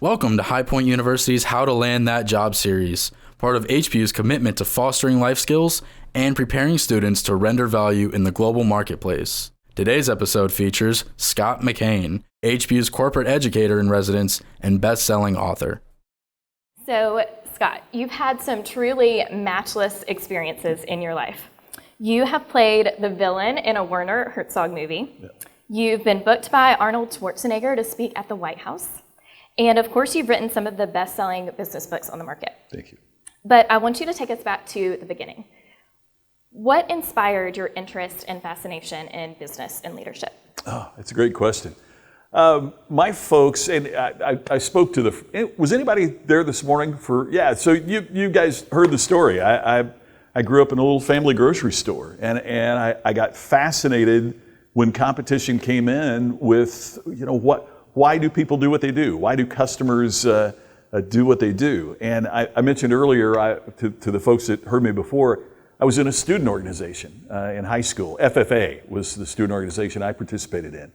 Welcome to High Point University's How to Land That Job series, part of HPU's commitment to fostering life skills and preparing students to render value in the global marketplace. Today's episode features Scott McKain, HPU's corporate educator in residence and best-selling author. So, Scott, you've had some truly matchless experiences in your life. You have played the villain in a Werner Herzog movie. Yeah. You've been booked by Arnold Schwarzenegger to speak at the White House. And of course, you've written some of the best-selling business books on the market. Thank you. But I want you to take us back to the beginning. What inspired your interest and fascination in business and leadership? Oh, that's a great question. My folks, and I spoke to was anybody there this morning so you guys heard the story. I grew up in a little family grocery store, and I got fascinated when competition came in with, why do people do what they do? Why do customers do what they do? And I mentioned earlier to the folks that heard me before, I was in a student organization in high school. FFA was the student organization I participated in,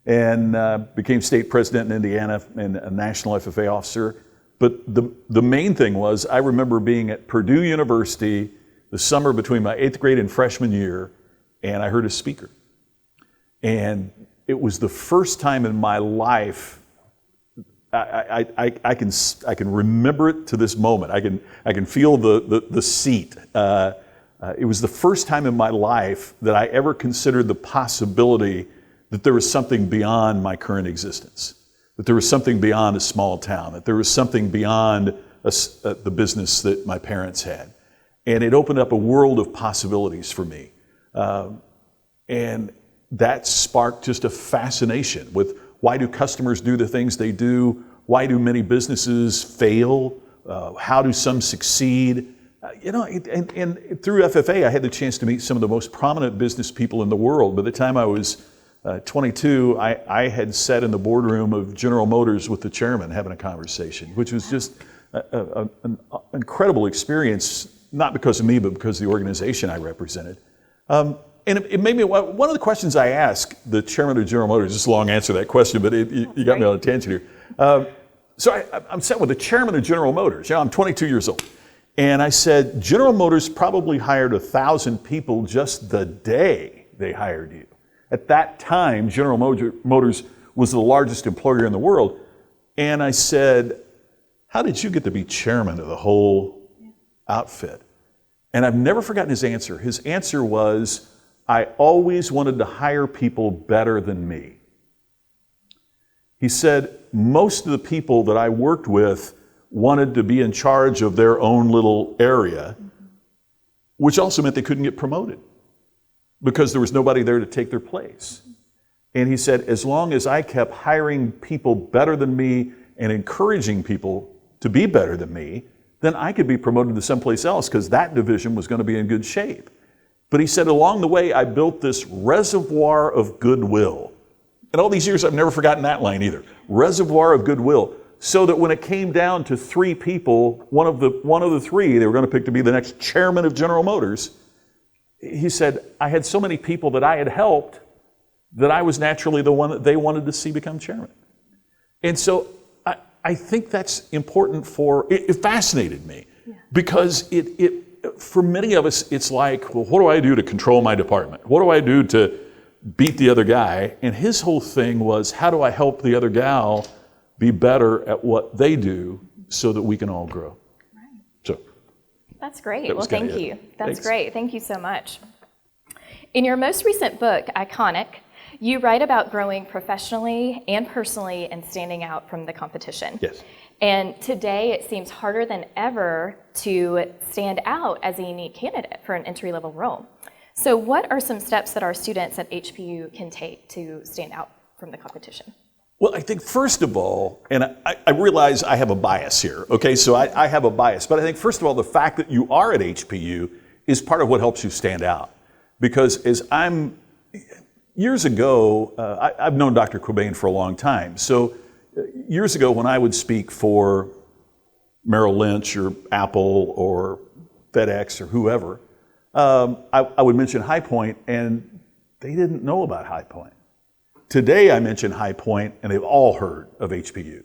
and became state president in Indiana and a national FFA officer. But the main thing was, I remember being at Purdue University the summer between my 8th grade and freshman year, and I heard a speaker. And it was the first time in my life, I can remember it to this moment. I can feel the seat. It was the first time in my life that I ever considered the possibility that there was something beyond my current existence, that there was something beyond a small town, that there was something beyond the business that my parents had. And it opened up a world of possibilities for me. And that sparked just a fascination with, why do customers do the things they do? Why do many businesses fail? How do some succeed? And through FFA, I had the chance to meet some of the most prominent business people in the world. By the time I was 22, I had sat in the boardroom of General Motors with the chairman having a conversation, which was just an incredible experience, not because of me, but because of the organization I represented. And it made me, one of the questions I asked the chairman of General Motors, just a long answer to that question, but you got me on a tangent here. So I'm sitting with the chairman of General Motors. I'm 22 years old. And I said, General Motors probably hired 1,000 people just the day they hired you. At that time, General Motors was the largest employer in the world. And I said, how did you get to be chairman of the whole outfit? And I've never forgotten his answer. His answer was, I always wanted to hire people better than me. He said, most of the people that I worked with wanted to be in charge of their own little area, which also meant they couldn't get promoted because there was nobody there to take their place. And he said, as long as I kept hiring people better than me and encouraging people to be better than me, then I could be promoted to someplace else because that division was going to be in good shape. But he said, along the way, I built this reservoir of goodwill. And all these years, I've never forgotten that line either. Reservoir of goodwill. So that when it came down to 3 people, one of the 3 they were going to pick to be the next chairman of General Motors, he said, I had so many people that I had helped that I was naturally the one that they wanted to see become chairman. And so I think that's important it fascinated me because for many of us, it's like, well, what do I do to control my department? What do I do to beat the other guy? And his whole thing was, how do I help the other gal be better at what they do so that we can all grow? Right. So that's great. Well, thank you. That's Thanks. great. Thank you so much. In your most recent book, Iconic, you write about growing professionally and personally and standing out from the competition. Yes. And today it seems harder than ever to stand out as a unique candidate for an entry-level role. So what are some steps that our students at HPU can take to stand out from the competition? Well, I think first of all, and I realize I have a bias here, okay? So I have a bias, but I think first of all, the fact that you are at HPU is part of what helps you stand out. Because years ago, I've known Dr. McKain for a long time. So years ago, when I would speak for Merrill Lynch or Apple or FedEx or whoever, I would mention High Point, and they didn't know about High Point. Today, I mention High Point, and they've all heard of HPU.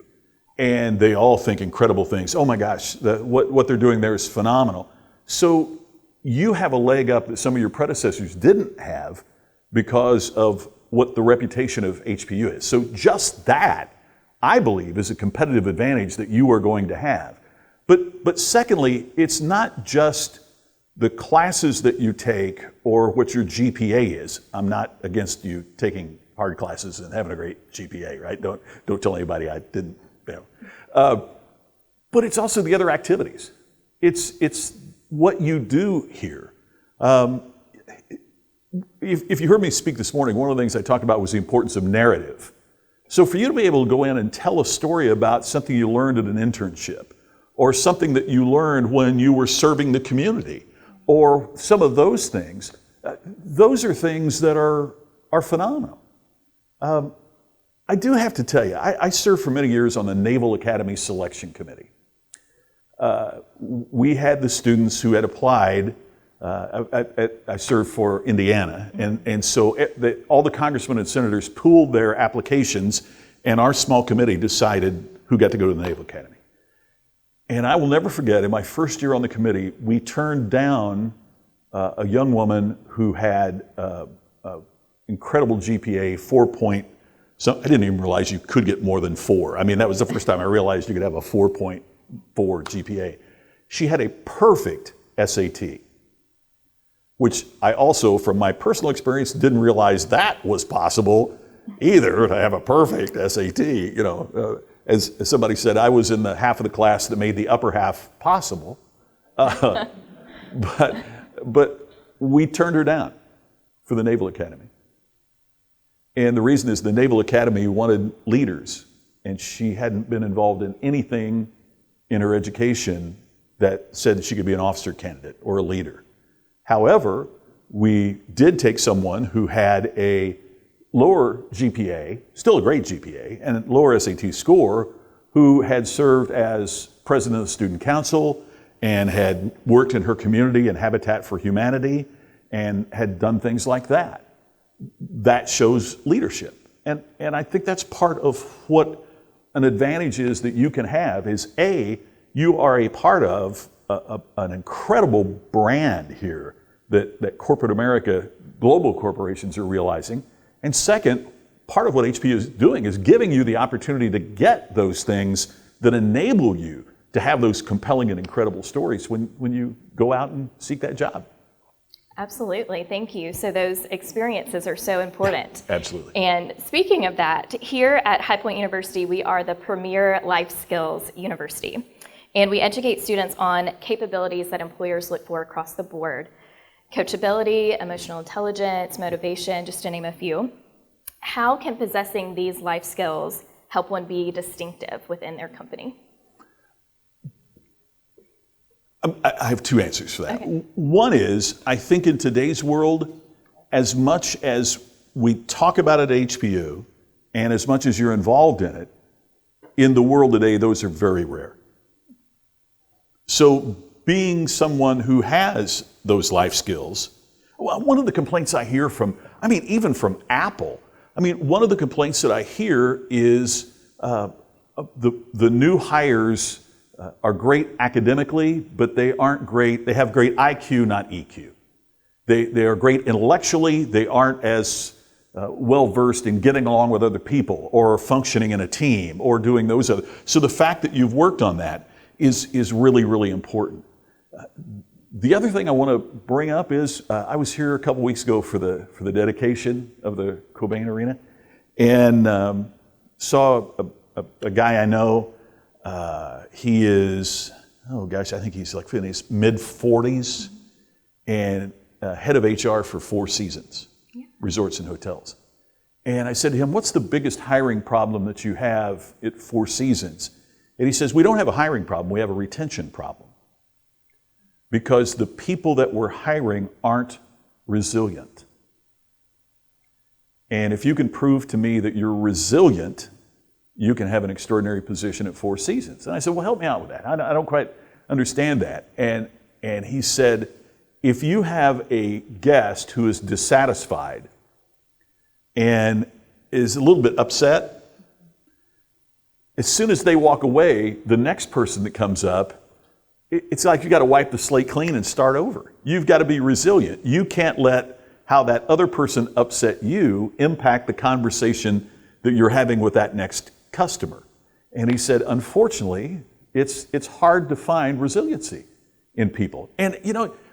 and they all think incredible things. Oh my gosh, what they're doing there is phenomenal. So you have a leg up that some of your predecessors didn't have because of what the reputation of HPU is. So just that, I believe, is a competitive advantage that you are going to have. But secondly, it's not just the classes that you take or what your GPA is. I'm not against you taking hard classes and having a great GPA, right? Don't tell anybody I didn't. But it's also the other activities. It's what you do here. If you heard me speak this morning, one of the things I talked about was the importance of narrative. So for you to be able to go in and tell a story about something you learned at an internship, or something that you learned when you were serving the community, or some of those things, those are things that are phenomenal. I do have to tell you, I served for many years on the Naval Academy Selection Committee. We had the students who had applied. I served for Indiana, and so all the congressmen and senators pooled their applications, and our small committee decided who got to go to the Naval Academy. And I will never forget, in my first year on the committee, we turned down a young woman who had incredible GPA, 4 I didn't even realize you could get more than 4. I mean, that was the first time I realized you could have a 4.4 GPA. She had a perfect SAT, which I also, from my personal experience, didn't realize that was possible either, to have a perfect SAT. You know, as somebody said, I was in the half of the class that made the upper half possible. But we turned her down for the Naval Academy. And the reason is the Naval Academy wanted leaders, and she hadn't been involved in anything in her education that said she could be an officer candidate or a leader. However, we did take someone who had a lower GPA, still a great GPA, and lower SAT score, who had served as president of the student council and had worked in her community and Habitat for Humanity and had done things like that. That shows leadership. And I think that's part of what an advantage is that you can have is A, you are a part of an incredible brand here that corporate America, global corporations are realizing. And second, part of what HPU is doing is giving you the opportunity to get those things that enable you to have those compelling and incredible stories when you go out and seek that job. Absolutely, thank you. So those experiences are so important. Absolutely. And speaking of that, here at High Point University, we are the premier life skills university. And we educate students on capabilities that employers look for across the board. Coachability, emotional intelligence, motivation, just to name a few. How can possessing these life skills help one be distinctive within their company? I have two answers for that. Okay. One is, I think in today's world, as much as we talk about it at HPU, and as much as you're involved in it, in the world today, those are very rare. So being someone who has those life skills, well, one of the complaints I hear from, even from Apple, one of the complaints that I hear is the new hires are great academically, but they aren't great. They have great IQ, not EQ. They are great intellectually. They aren't as well versed in getting along with other people or functioning in a team or doing those other. So the fact that you've worked on that is really, really important. The other thing I want to bring up is I was here a couple weeks ago for the dedication of the Cobain Arena, and saw a guy I know. He is, I think he's like in his mid-40s and head of HR for Four Seasons, resorts and hotels. And I said to him, what's the biggest hiring problem that you have at Four Seasons? And he says, we don't have a hiring problem, we have a retention problem. Because the people that we're hiring aren't resilient. And if you can prove to me that you're resilient, you can have an extraordinary position at Four Seasons. And I said, well, help me out with that. I don't quite understand that. And he said, if you have a guest who is dissatisfied and is a little bit upset, as soon as they walk away, the next person that comes up, it's like you got to wipe the slate clean and start over. You've got to be resilient. You can't let how that other person upset you impact the conversation that you're having with that next customer. And he said, unfortunately, it's hard to find resiliency in people. And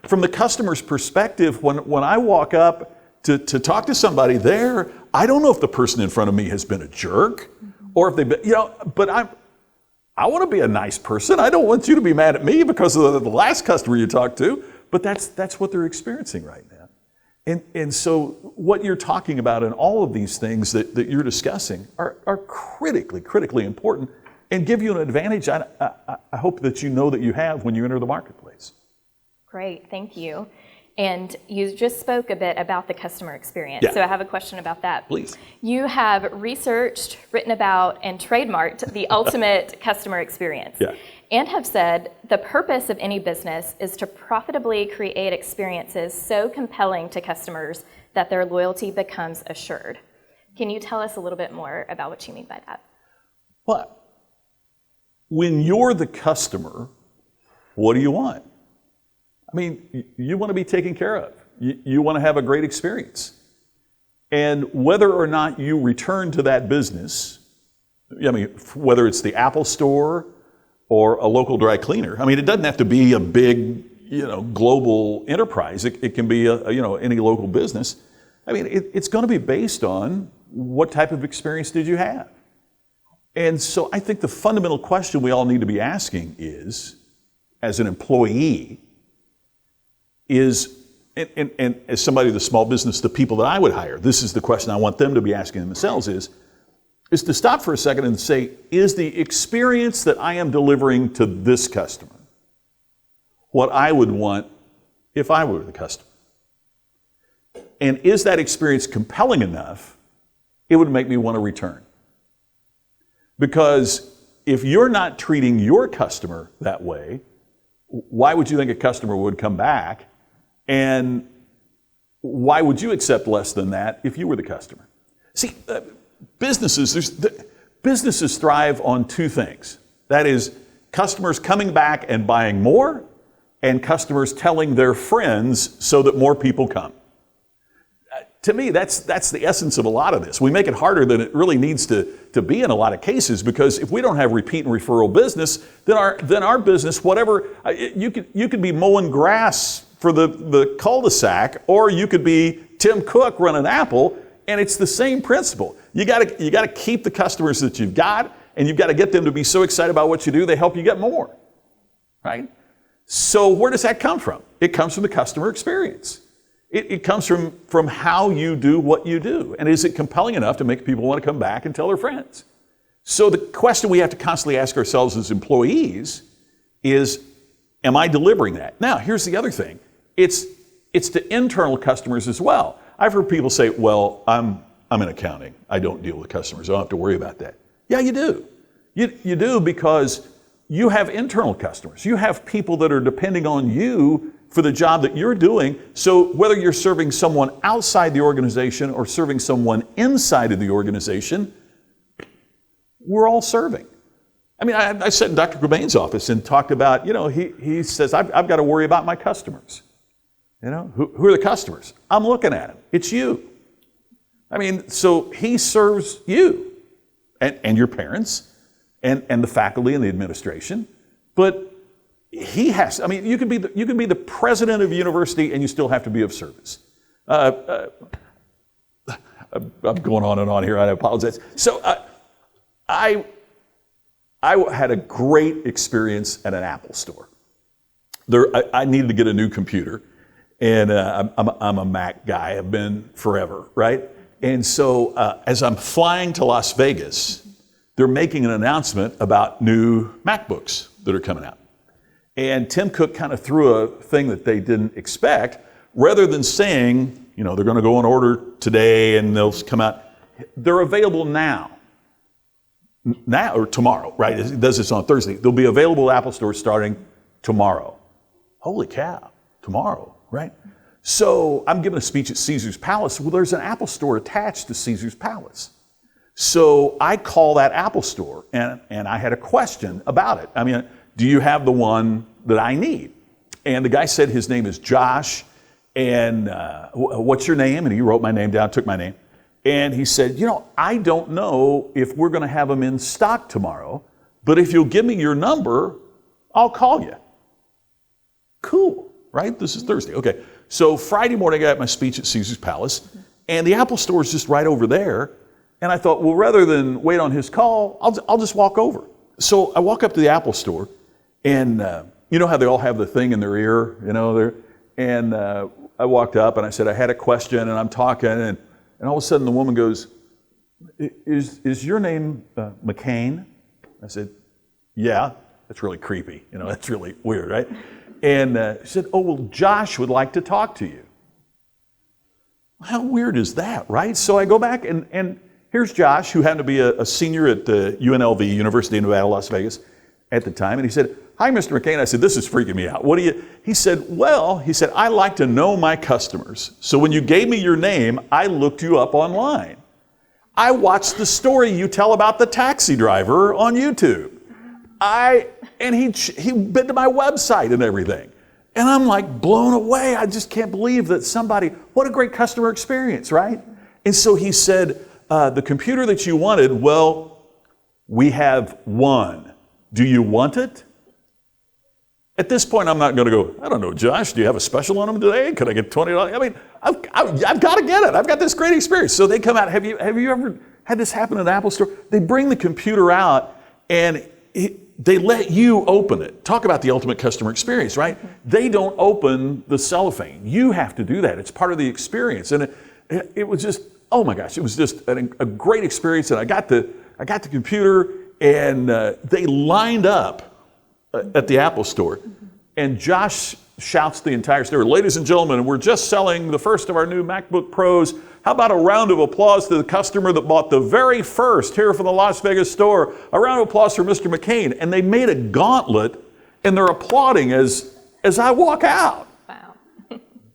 from the customer's perspective, when I walk up to talk to somebody there, I don't know if the person in front of me has been a jerk or if they've been, but I want to be a nice person. I don't want you to be mad at me because of the last customer you talked to, but that's what they're experiencing right now. And so what you're talking about and all of these things that you're discussing are critically important and give you an advantage I hope that you know that you have when you enter the marketplace. Great, thank you. And you just spoke a bit about the customer experience. Yeah. So I have a question about that. Please. You have researched, written about, and trademarked the ultimate customer experience. Yeah. And have said the purpose of any business is to profitably create experiences so compelling to customers that their loyalty becomes assured. Can you tell us a little bit more about what you mean by that? Well, when you're the customer, what do you want? I mean, you want to be taken care of. You want to have a great experience. And whether or not you return to that business, I mean, whether it's the Apple Store or a local dry cleaner, I mean, it doesn't have to be a big, global enterprise. It can be any local business. I mean, it's going to be based on what type of experience did you have? And so I think the fundamental question we all need to be asking is, as an employee, and as somebody of the small business, the people that I would hire, this is the question I want them to be asking themselves is to stop for a second and say, is the experience that I am delivering to this customer what I would want if I were the customer? And is that experience compelling enough, it would make me want to return? Because if you're not treating your customer that way, why would you think a customer would come back? And why would you accept less than that if you were the customer? See, businesses thrive on two things. That is, customers coming back and buying more, and customers telling their friends so that more people come. To me, that's the essence of a lot of this. We make it harder than it really needs to be in a lot of cases, because if we don't have repeat and referral business, then our business, whatever, you could be mowing grass for the cul-de-sac, or you could be Tim Cook running Apple, and it's the same principle. You got to keep the customers that you've got, and you've got to get them to be so excited about what you do, they help you get more, right? So where does that come from? It comes from the customer experience. It comes from how you do what you do. And is it compelling enough to make people want to come back and tell their friends? So the question we have to constantly ask ourselves as employees is, am I delivering that? Now, here's the other thing. It's to internal customers as well. I've heard people say, well, I'm in accounting. I don't deal with customers. I don't have to worry about that. Yeah, you do. You do, because you have internal customers. You have people that are depending on you for the job that you're doing. So whether you're serving someone outside the organization or serving someone inside of the organization, we're all serving. I mean, I sat in Dr. Cobain's office and talked about, he says, I've got to worry about my customers. Who are the customers? I'm looking at them. It's you. I mean, so he serves you and your parents and the faculty and the administration, but he has, I mean, you can be the president of a university and you still have to be of service. I'm going on and on here, I apologize. So I had a great experience at an Apple store. I needed to get a new computer, and I'm a Mac guy, I've been forever, right? And so as I'm flying to Las Vegas, they're making an announcement about new MacBooks that are coming out. And Tim Cook kind of threw a thing that they didn't expect. Rather than saying, they're going to go on order today and they'll come out, they're available now or tomorrow, right? It does this on Thursday. They'll be available at Apple Store starting tomorrow. Holy cow, tomorrow, right? So I'm giving a speech at Caesar's Palace. Well, there's an Apple Store attached to Caesar's Palace. So I call that Apple store, and I had a question about it. I mean, do you have the one that I need? And the guy said his name is Josh, and what's your name? And he wrote my name down, took my name. And he said, I don't know if we're going to have them in stock tomorrow, but if you'll give me your number, I'll call you. Cool, right? This is Thursday. Okay. So Friday morning, I got my speech at Caesar's Palace, and the Apple store is just right over there. And I thought, well, rather than wait on his call, I'll just walk over. So I walk up to the Apple store, and you know how they all have the thing in their ear, and I walked up and I said, I had a question, and I'm talking, and all of a sudden the woman goes, is your name McKain? I said, yeah. That's really creepy, that's really weird, right? And she said, oh, well, Josh would like to talk to you. How weird is that, right? So I go back, and here's Josh, who happened to be a senior at UNLV, University of Nevada, Las Vegas, at the time, and he said, hi, Mr. McKain. I said, this is freaking me out. He said, I like to know my customers. So when you gave me your name, I looked you up online. I watched the story you tell about the taxi driver on YouTube. And he'd been to my website and everything. And I'm like blown away. I just can't believe that what a great customer experience, right? And so he said, the computer that you wanted, well, we have one. Do you want it? At this point, I'm not going to go, I don't know, Josh, do you have a special on them today? Could I get $20? I mean, I've got to get it. I've got this great experience. So they come out. Have you ever had this happen in an Apple store? They bring the computer out, and they let you open it. Talk about the ultimate customer experience, right? They don't open the cellophane. You have to do that. It's part of the experience. And it was just, oh my gosh, it was just a great experience. And I got the computer, and they lined up at the Apple store. And Josh shouts the entire store, ladies and gentlemen, we're just selling the first of our new MacBook Pros. How about a round of applause to the customer that bought the very first here from the Las Vegas store? A round of applause for Mr. McKain. And they made a gauntlet, and they're applauding as I walk out. Wow.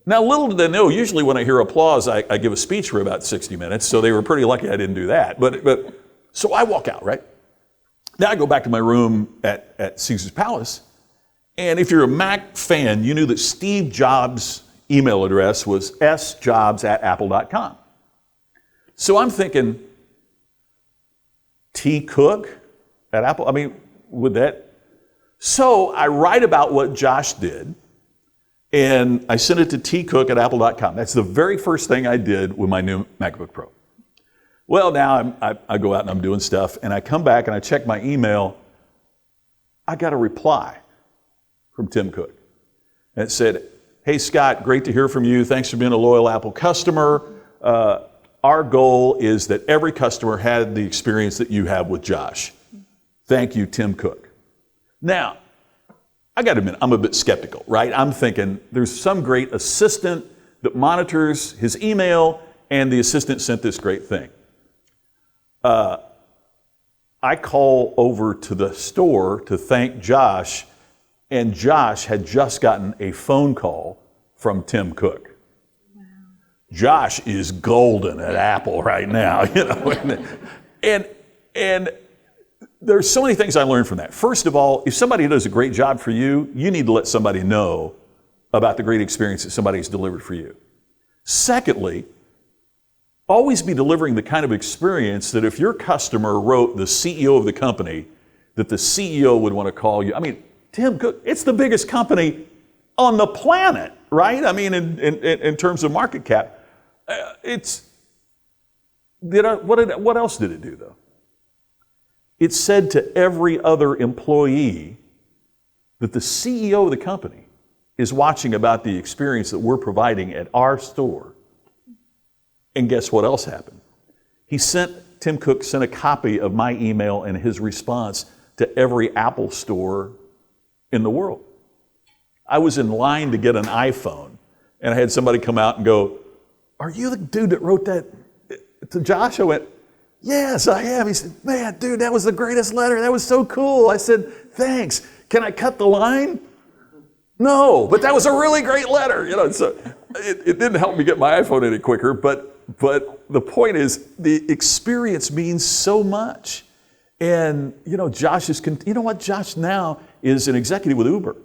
Now, little did they know, usually when I hear applause, I give a speech for about 60 minutes, so they were pretty lucky I didn't do that. But so I walk out, right? Now I go back to my room at Caesar's Palace, and if you're a Mac fan, you knew that Steve Jobs' email address was sjobs@apple.com. So I'm thinking, T. Cook at Apple? I mean, would that? So I write about what Josh did, and I sent it to tcook@apple.com. That's the very first thing I did with my new MacBook Pro. Well, now I go out and I'm doing stuff, and I come back and I check my email. I got a reply from Tim Cook. And it said, hey, Scott, great to hear from you. Thanks for being a loyal Apple customer. Our goal is that every customer had the experience that you have with Josh. Thank you, Tim Cook. Now, I got to admit, I'm a bit skeptical, right? I'm thinking there's some great assistant that monitors his email, and the assistant sent this great thing. I call over to the store to thank Josh, and Josh had just gotten a phone call from Tim Cook. Wow. Josh is golden at Apple right now, and there's so many things I learned from that. First of all, if somebody does a great job for you, you need to let somebody know about the great experience that somebody's delivered for you. Secondly, always be delivering the kind of experience that if your customer wrote the CEO of the company, that the CEO would want to call you. I mean, Tim Cook, it's the biggest company on the planet, right? I mean, in terms of market cap. What else did it do, though? It said to every other employee that the CEO of the company is watching about the experience that we're providing at our store. And guess what else happened? Tim Cook sent a copy of my email and his response to every Apple store in the world. I was in line to get an iPhone, and I had somebody come out and go, are you the dude that wrote that to Josh? I went, yes, I am. He said, man, dude, that was the greatest letter. That was so cool. I said, thanks. Can I cut the line? No, but that was a really great letter. So it didn't help me get my iPhone any quicker, but But the point is, the experience means so much. And, Josh Josh now is an executive with Uber.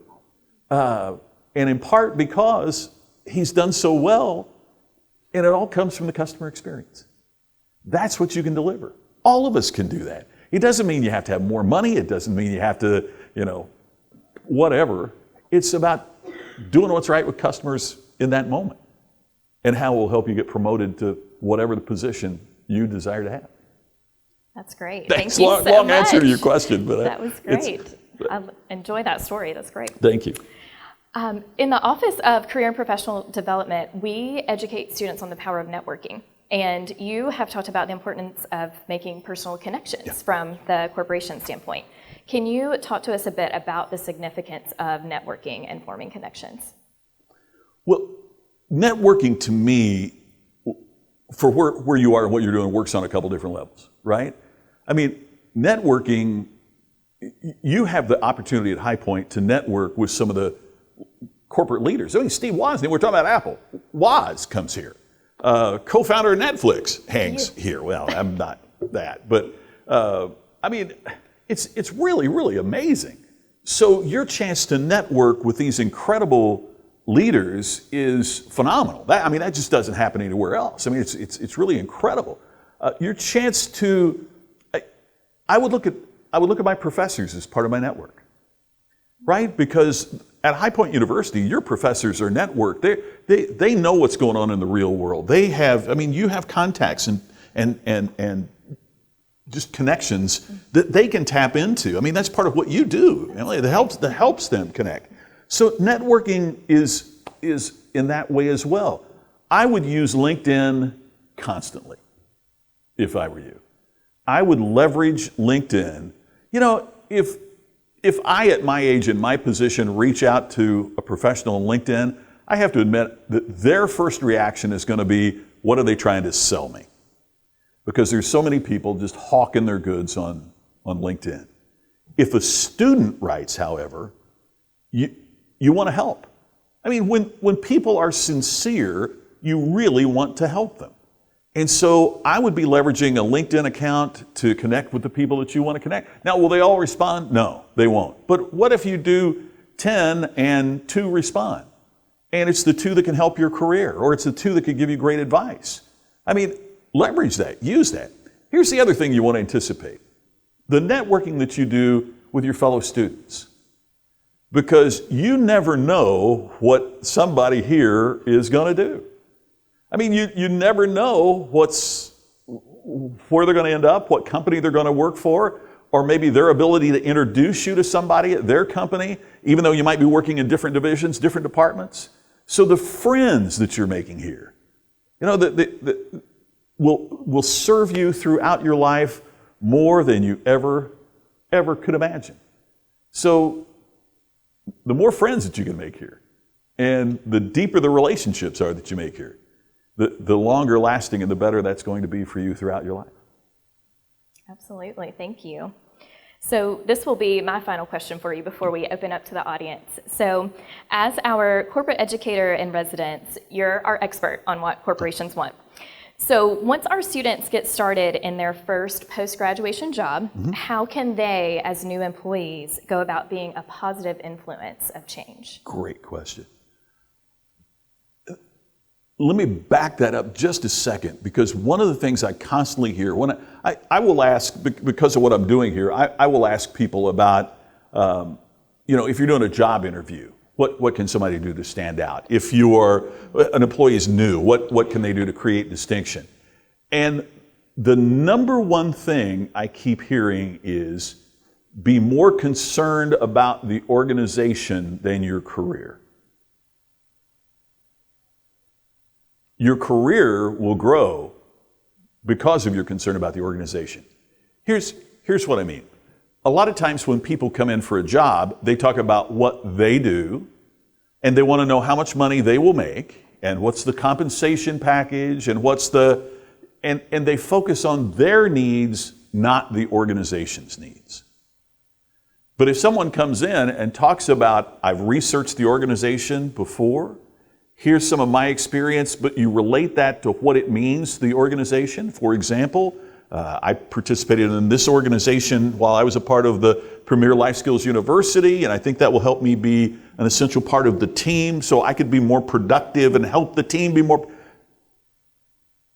And in part because he's done so well, and it all comes from the customer experience. That's what you can deliver. All of us can do that. It doesn't mean you have to have more money. It doesn't mean you have to, whatever. It's about doing what's right with customers in that moment and how it will help you get promoted to whatever the position you desire to have. That's great. Thanks. Thank you so long much. answer to your question, but that was great. I enjoy that story. That's great. Thank you. In the Office of Career and Professional Development, we educate students on the power of networking. And you have talked about the importance of making personal connections from the corporation standpoint. Can you talk to us a bit about the significance of networking and forming connections? Well, networking to me, for where you are and what you're doing, works on a couple different levels, right? I mean, networking, you have the opportunity at High Point to network with some of the corporate leaders. I mean, Steve Wozniak, we're talking about Apple. Woz comes here. Co-founder of Netflix hangs here. Well, I'm not that, but I mean, it's really, really amazing. So your chance to network with these incredible leaders is phenomenal. That just doesn't happen anywhere else. I mean, it's really incredible. Your chance to, I would look at my professors as part of my network, right? Because at High Point University, your professors are networked. They know what's going on in the real world. You have contacts and just connections that they can tap into. I mean, that's part of what you do. That helps them connect. So networking is in that way as well. I would use LinkedIn constantly if I were you. I would leverage LinkedIn. If I, at my age, in my position, reach out to a professional on LinkedIn, I have to admit that their first reaction is going to be, what are they trying to sell me? Because there's so many people just hawking their goods on LinkedIn. If a student writes, however, you want to help. I mean, when people are sincere, you really want to help them. And so I would be leveraging a LinkedIn account to connect with the people that you want to connect. Now, will they all respond? No, they won't. But what if you do 10 and 2 respond? And it's the 2 that can help your career, or it's the 2 that can give you great advice. I mean, leverage that, use that. Here's the other thing you want to anticipate. The networking that you do with your fellow students. Because you never know what somebody here is going to do. I mean, you never know where they're going to end up, what company they're going to work for, or maybe their ability to introduce you to somebody at their company, even though you might be working in different divisions, different departments. So the friends that you're making here, will serve you throughout your life more than you ever could imagine. So the more friends that you can make here, and the deeper the relationships are that you make here, the longer lasting and the better that's going to be for you throughout your life. Absolutely, thank you. So this will be my final question for you before we open up to the audience. So as our corporate educator in residence, you're our expert on what corporations want. So once our students get started in their first post-graduation job, how can they, as new employees, go about being a positive influence of change? Great question. Let me back that up just a second, because one of the things I constantly hear, when I will ask, because of what I'm doing here, I will ask people about, if you're doing a job interview, what can somebody do to stand out? If an employee is new, what can they do to create distinction? And the number one thing I keep hearing is, be more concerned about the organization than your career. Your career will grow because of your concern about the organization. Here's what I mean. A lot of times when people come in for a job, they talk about what they do, and they want to know how much money they will make, and what's the compensation package, and and they focus on their needs, not the organization's needs. But if someone comes in and talks about, I've researched the organization before, here's some of my experience, but you relate that to what it means to the organization. For example, I participated in this organization while I was a part of the Premier Life Skills University, and I think that will help me be an essential part of the team so I could be more productive and help the team be more.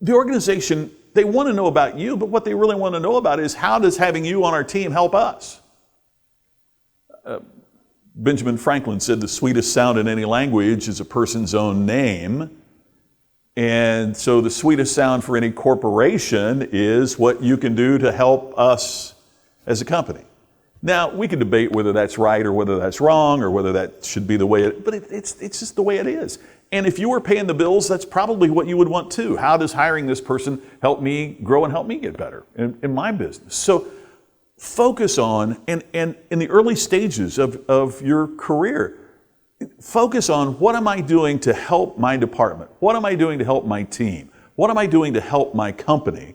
The organization, they want to know about you, but what they really want to know about is how does having you on our team help us? Benjamin Franklin said the sweetest sound in any language is a person's own name. And so the sweetest sound for any corporation is what you can do to help us as a company. Now, we can debate whether that's right or whether that's wrong or whether that should be the way but it's just the way it is. And if you were paying the bills, that's probably what you would want too. How does hiring this person help me grow and help me get better in my business? So focus on, and in the early stages of your career, focus on what am I doing to help my department? What am I doing to help my team? What am I doing to help my company?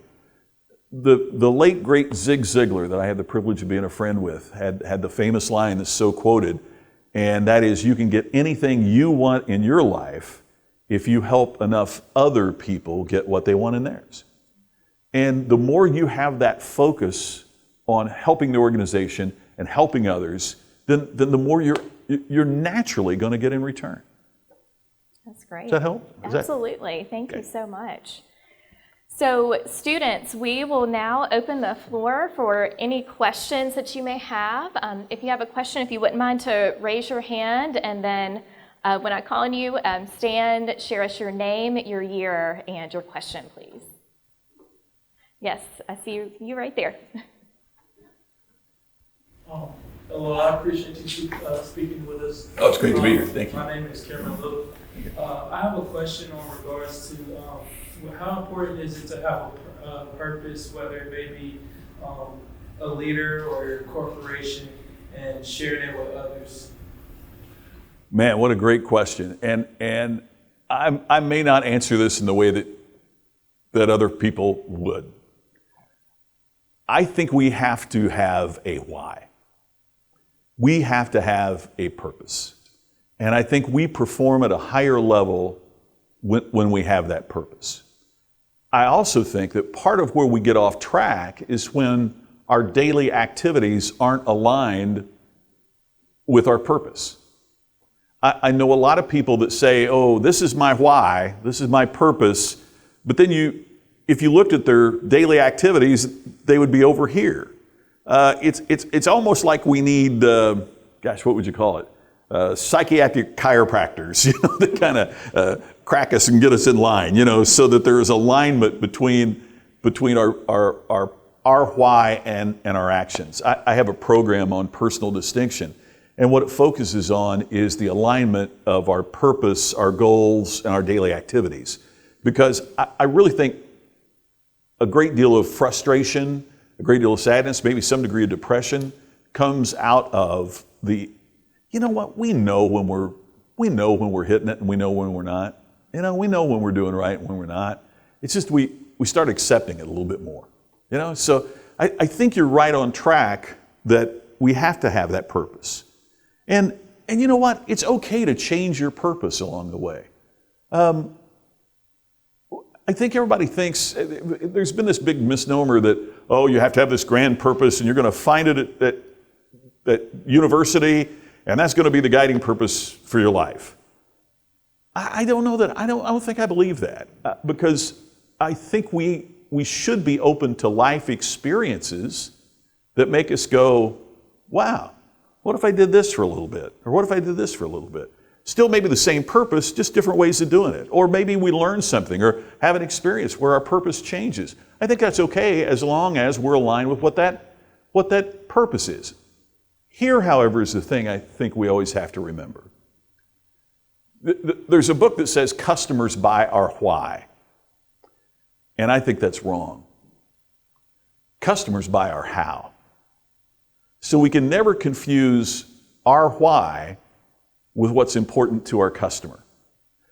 The late, great Zig Ziglar, that I had the privilege of being a friend with, had the famous line that's so quoted, and that is, you can get anything you want in your life if you help enough other people get what they want in theirs. And the more you have that focus on helping the organization and helping others, then the more you're naturally going to get in return. That's great. Does that help? Absolutely. Thank you so much. So students, we will now open the floor for any questions that you may have. If you have a question, if you wouldn't mind to raise your hand, and then when I call on you, stand, share us your name, your year, and your question, please. Yes, I see you right there. Hello, I appreciate you speaking with us. Oh, it's great to be here. Thank you. My name is Cameron Little. I have a question in regards to how important is it to have a purpose, whether it may be a leader or a corporation, and sharing it with others? Man, what a great question. And I may not answer this in the way that other people would. I think we have to have a why. We have to have a purpose. And I think we perform at a higher level when we have that purpose. I also think that part of where we get off track is when our daily activities aren't aligned with our purpose. I know a lot of people that say, oh, this is my why, this is my purpose, but then if you looked at their daily activities, they would be over here. It's almost like we need, what would you call it? Psychiatric chiropractors, that kind of crack us and get us in line, so that there is alignment between our why and our actions. I have a program on personal distinction, and what it focuses on is the alignment of our purpose, our goals, and our daily activities. Because I really think a great deal of frustration, a great deal of sadness, maybe some degree of depression comes out of we know when we're hitting it and we know when we're not. We know when we're doing right and when we're not. It's just we start accepting it a little bit more. So I think you're right on track that we have to have that purpose. And you know what? It's okay to change your purpose along the way. I think everybody thinks, there's been this big misnomer that, oh, you have to have this grand purpose and you're going to find it at university, and that's going to be the guiding purpose for your life. I don't know that. I don't think I believe that, because I think we should be open to life experiences that make us go, wow, what if I did this for a little bit? Or what if I did this for a little bit? Still maybe the same purpose, just different ways of doing it. Or maybe we learn something or have an experience where our purpose changes. I think that's okay as long as we're aligned with what that purpose is. Here, however, is the thing I think we always have to remember. There's a book that says customers buy our why. And I think that's wrong. Customers buy our how. So we can never confuse our why with what's important to our customer.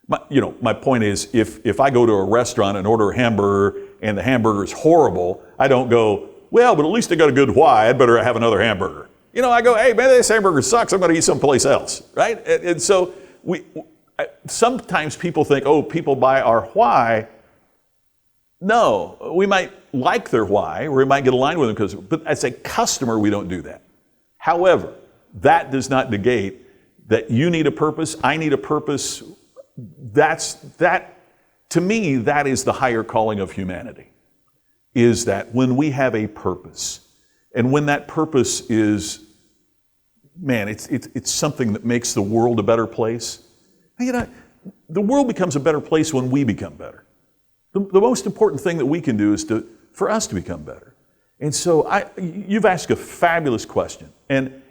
My point is, if I go to a restaurant and order a hamburger and the hamburger is horrible, I don't go, well, but at least I got a good why, I'd better have another hamburger. I go, hey, man, this hamburger sucks, I'm going to eat someplace else, right? And so sometimes people think, oh, people buy our why. No, we might like their why, or we might get aligned with them, but as a customer, we don't do that. However, that does not negate that you need a purpose, I need a purpose. To me, that is the higher calling of humanity, is that when we have a purpose, and when that purpose is, man, it's something that makes the world a better place. You know, the world becomes a better place when we become better. The most important thing that we can do is for us to become better. And so you've asked a fabulous question. And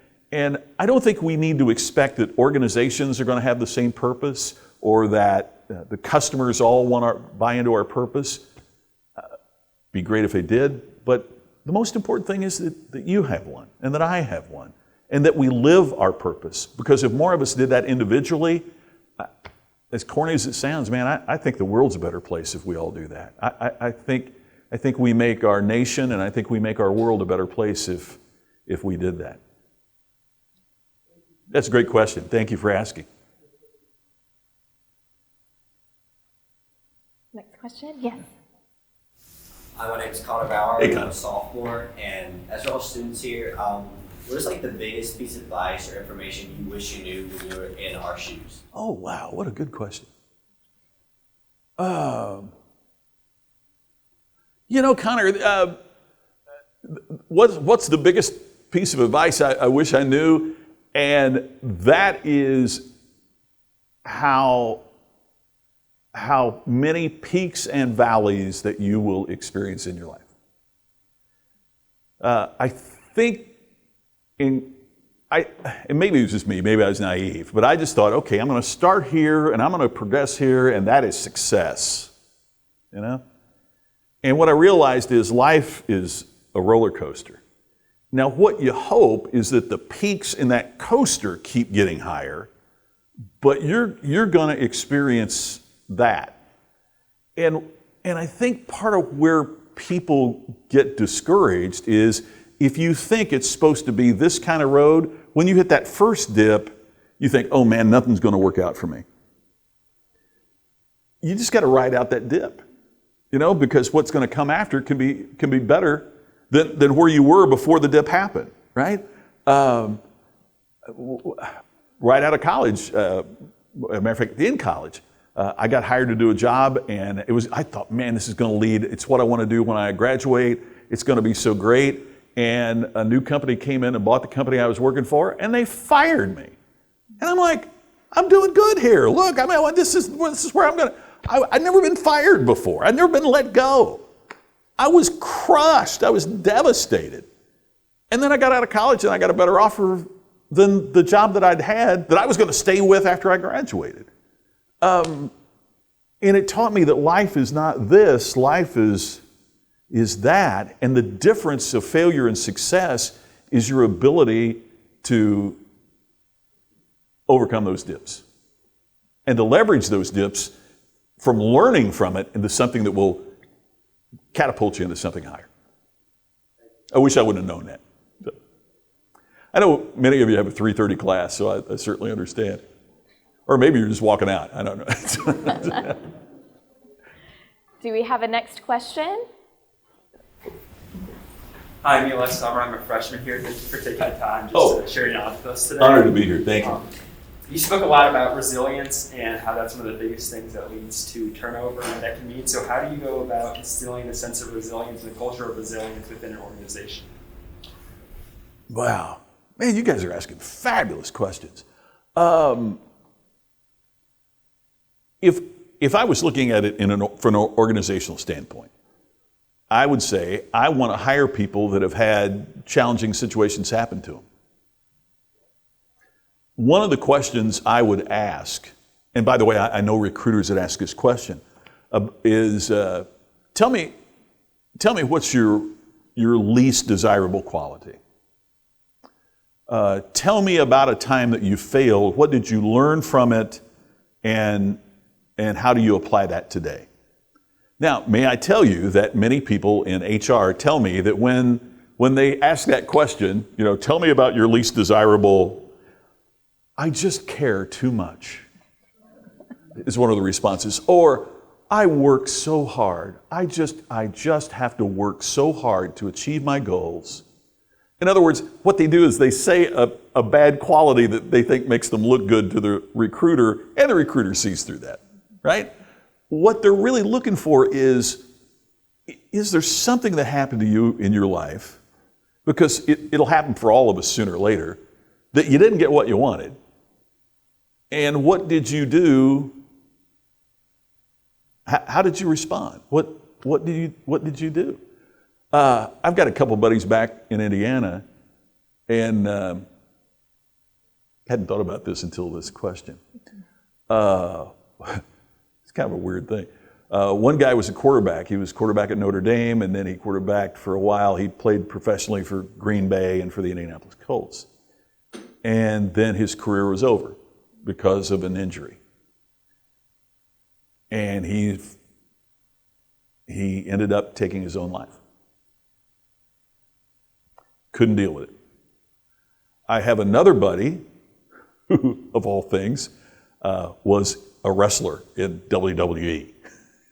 I don't think we need to expect that organizations are going to have the same purpose, or that the customers all want to buy into our purpose. Be great if they did, but the most important thing is that you have one, and that I have one, and that we live our purpose. Because if more of us did that individually, as corny as it sounds, man, I think the world's a better place if we all do that. I think we make our nation, and I think we make our world a better place if we did that. That's a great question. Thank you for asking. Next question, yes. Hi, my name is Connor Bauer. Hey, I'm Connor. a sophomore, and as well as students here, what is like the biggest piece of advice or information you wish you knew when you were in our shoes? Oh, wow, what a good question. Connor, what's the biggest piece of advice I wish I knew? And that is how many peaks and valleys that you will experience in your life. I think and maybe it was just me, maybe I was naive, but I just thought, okay, I'm going to start here and I'm going to progress here, and that is success, you know? And what I realized is life is a roller coaster. Now, what you hope is that the peaks in that coaster keep getting higher, but you're going to experience that. And I think part of where people get discouraged is if you think it's supposed to be this kind of road, when you hit that first dip, you think, oh man, nothing's going to work out for me. You just got to ride out that dip, you know, because what's going to come after can be better than where you were before the dip happened, right? Right out of college, as a matter of fact, in college, I got hired to do a job, and I thought, man, this is going to lead. It's what I want to do when I graduate. It's going to be so great. And a new company came in and bought the company I was working for, and they fired me. And I'm like, I'm doing good here. Look, I mean, this is where I'm going to. I'd never been fired before. I'd never been let go. I was crushed. I was devastated. And then I got out of college, and I got a better offer than the job that I'd had that I was going to stay with after I graduated. And it taught me that life is not this. Life is that, and the difference of failure and success is your ability to overcome those dips and to leverage those dips from learning from it into something that will catapult you into something higher. I wish I would have known that. I know many of you have a 3:30 class, so I certainly understand. Or maybe you're just walking out. I don't know. Do we have a next question? Hi, I'm Eli Summer. I'm a freshman here. Thank you for taking the time to share your knowledge with us today. Honored to be here. Thank you. You spoke a lot about resilience and how that's one of the biggest things that leads to turnover and that can mean. So how do you go about instilling a sense of resilience and a culture of resilience within an organization? Wow. Man, you guys are asking fabulous questions. If I was looking at it from an organizational standpoint, I would say I want to hire people that have had challenging situations happen to them. One of the questions I would ask, and by the way, I know recruiters that ask this question, is tell me what's your least desirable quality. Tell me about a time that you failed. What did you learn from it, and how do you apply that today? Now, may I tell you that many people in HR tell me that when they ask that question, you know, tell me about your least desirable, I just care too much. is one of the responses. Or, I work so hard. I just have to work so hard to achieve my goals. In other words, what they do is they say a bad quality that they think makes them look good to the recruiter, and the recruiter sees through that, right? What they're really looking for is there something that happened to you in your life, because it'll happen for all of us sooner or later, that you didn't get what you wanted. And what did you do? How did you respond? What did you do? I've got a couple buddies back in Indiana, and hadn't thought about this until this question. It's kind of a weird thing. One guy was a quarterback. He was quarterback at Notre Dame, and then he quarterbacked for a while. He played professionally for Green Bay and for the Indianapolis Colts. And then his career was over because of an injury. And he ended up taking his own life. Couldn't deal with it. I have another buddy who, of all things, was a wrestler in WWE.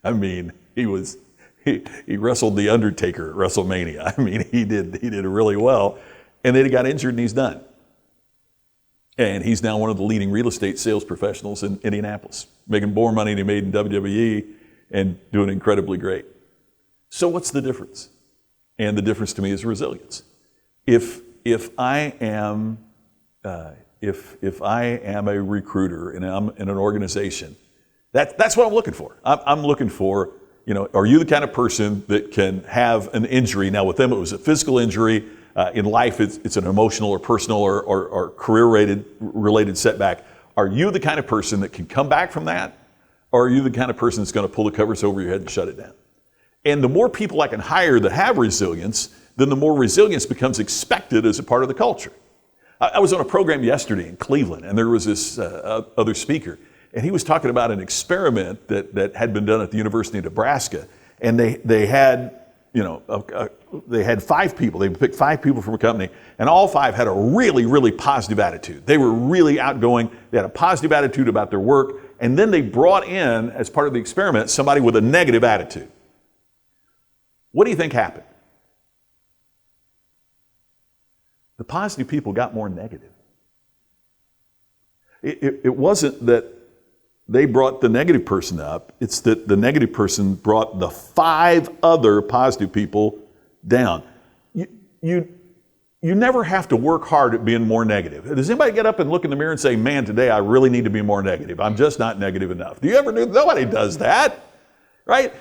I mean, he wrestled The Undertaker at WrestleMania. I mean, he did really well. And then he got injured and he's done. And he's now one of the leading real estate sales professionals in Indianapolis, making more money than he made in WWE and doing incredibly great. So what's the difference? And the difference to me is resilience. If I am a recruiter and I'm in an organization, that's what I'm looking for. I'm looking for, are you the kind of person that can have an injury? Now with them it was a physical injury. In life it's an emotional or personal or career-related setback. Are you the kind of person that can come back from that? Or are you the kind of person that's going to pull the covers over your head and shut it down? And the more people I can hire that have resilience, then the more resilience becomes expected as a part of the culture. I was on a program yesterday in Cleveland, and there was this other speaker, and he was talking about an experiment that had been done at the University of Nebraska, and they had they had 5 people. They picked 5 people from a company, and all 5 had a really, really positive attitude. They were really outgoing. They had a positive attitude about their work, and then they brought in, as part of the experiment, somebody with a negative attitude. What do you think happened? The positive people got more negative. It wasn't that they brought the negative person up, it's that the negative person brought the 5 other positive people down. You never have to work hard at being more negative. Does anybody get up and look in the mirror and say, man, today I really need to be more negative. I'm just not negative enough. Do you ever do? Nobody does that, right?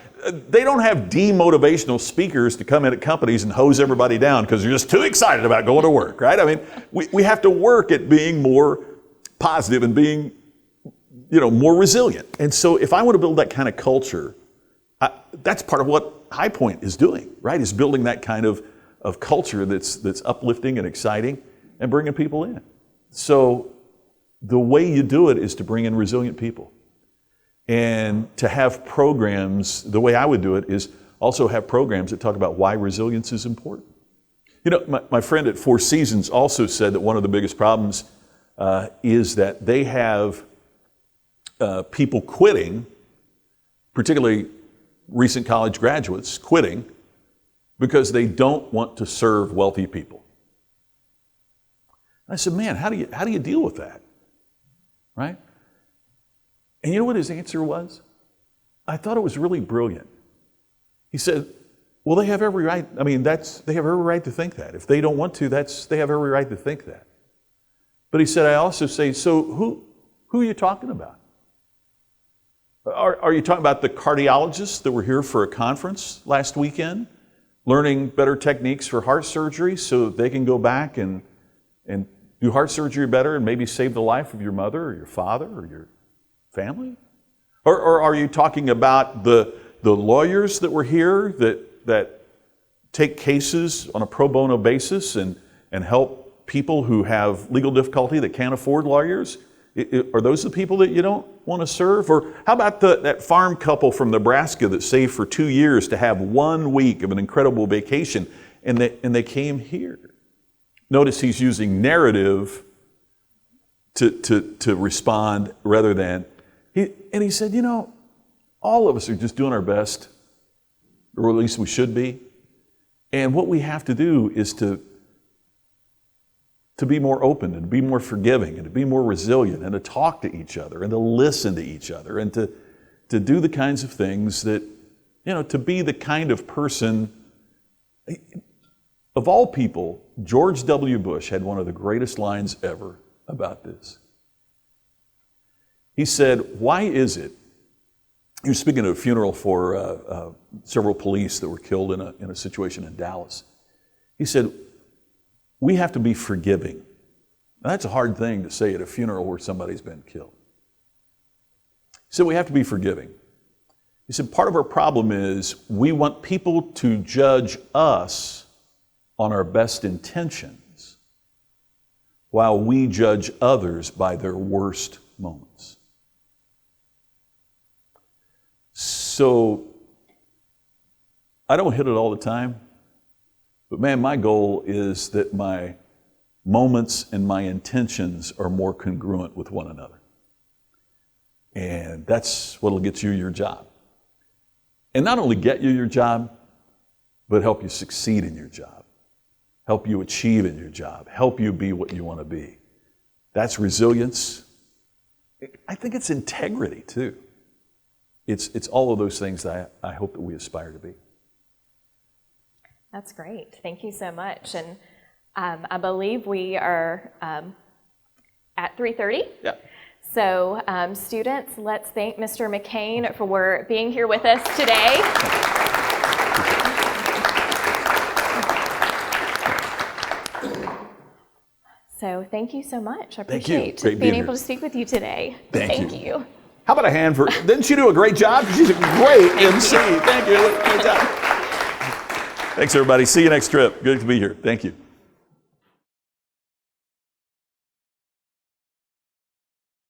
They don't have demotivational speakers to come in at companies and hose everybody down because they're just too excited about going to work, right? I mean, we have to work at being more positive and being, more resilient. And so if I want to build that kind of culture, that's part of what High Point is doing, right? Is building that kind of culture that's uplifting and exciting and bringing people in. So the way you do it is to bring in resilient people. And to have programs, the way I would do it is also have programs that talk about why resilience is important. My friend at Four Seasons also said that one of the biggest problems is that they have people quitting, particularly recent college graduates quitting, because they don't want to serve wealthy people. I said, man, how do you deal with that? Right? And you know what his answer was? I thought it was really brilliant. He said, well, they have every right. I mean, they have every right to think that. If they don't want to, they have every right to think that. But he said, I also say, so who are you talking about? Are you talking about the cardiologists that were here for a conference last weekend, learning better techniques for heart surgery so they can go back and do heart surgery better and maybe save the life of your mother or your father or your family? Or are you talking about the lawyers that were here that take cases on a pro bono basis and help people who have legal difficulty that can't afford lawyers? Are those the people that you don't want to serve? Or how about that farm couple from Nebraska that saved for 2 years to have 1 week of an incredible vacation and they came here? Notice he's using narrative to respond rather than, He said, you know, all of us are just doing our best, or at least we should be. And what we have to do is to be more open and to be more forgiving and to be more resilient and to talk to each other and to listen to each other and to do the kinds of things that, you know, to be the kind of person. Of all people, George W. Bush had one of the greatest lines ever about this. He said, why is it, he was speaking at a funeral for several police that were killed in a situation in Dallas. He said, we have to be forgiving. Now, that's a hard thing to say at a funeral where somebody's been killed. He said, we have to be forgiving. He said, part of our problem is we want people to judge us on our best intentions while we judge others by their worst moments. So, I don't hit it all the time, but man, my goal is that my moments and my intentions are more congruent with one another. And that's what'll get you your job. And not only get you your job, but help you succeed in your job, help you achieve in your job, help you be what you want to be. That's resilience. I think it's integrity too. It's all of those things that I hope that we aspire to be. That's great. Thank you so much. And I believe we are at 3:30. Yeah. So students, let's thank Mr. McKain for being here with us today. So thank you so much. I Thank you. appreciate Great being being able here. to speak with you today. Thank you. How about a hand for, didn't she do a great job? She's a great MC. Thank you. Great job. Thanks, everybody. See you next trip. Good to be here. Thank you.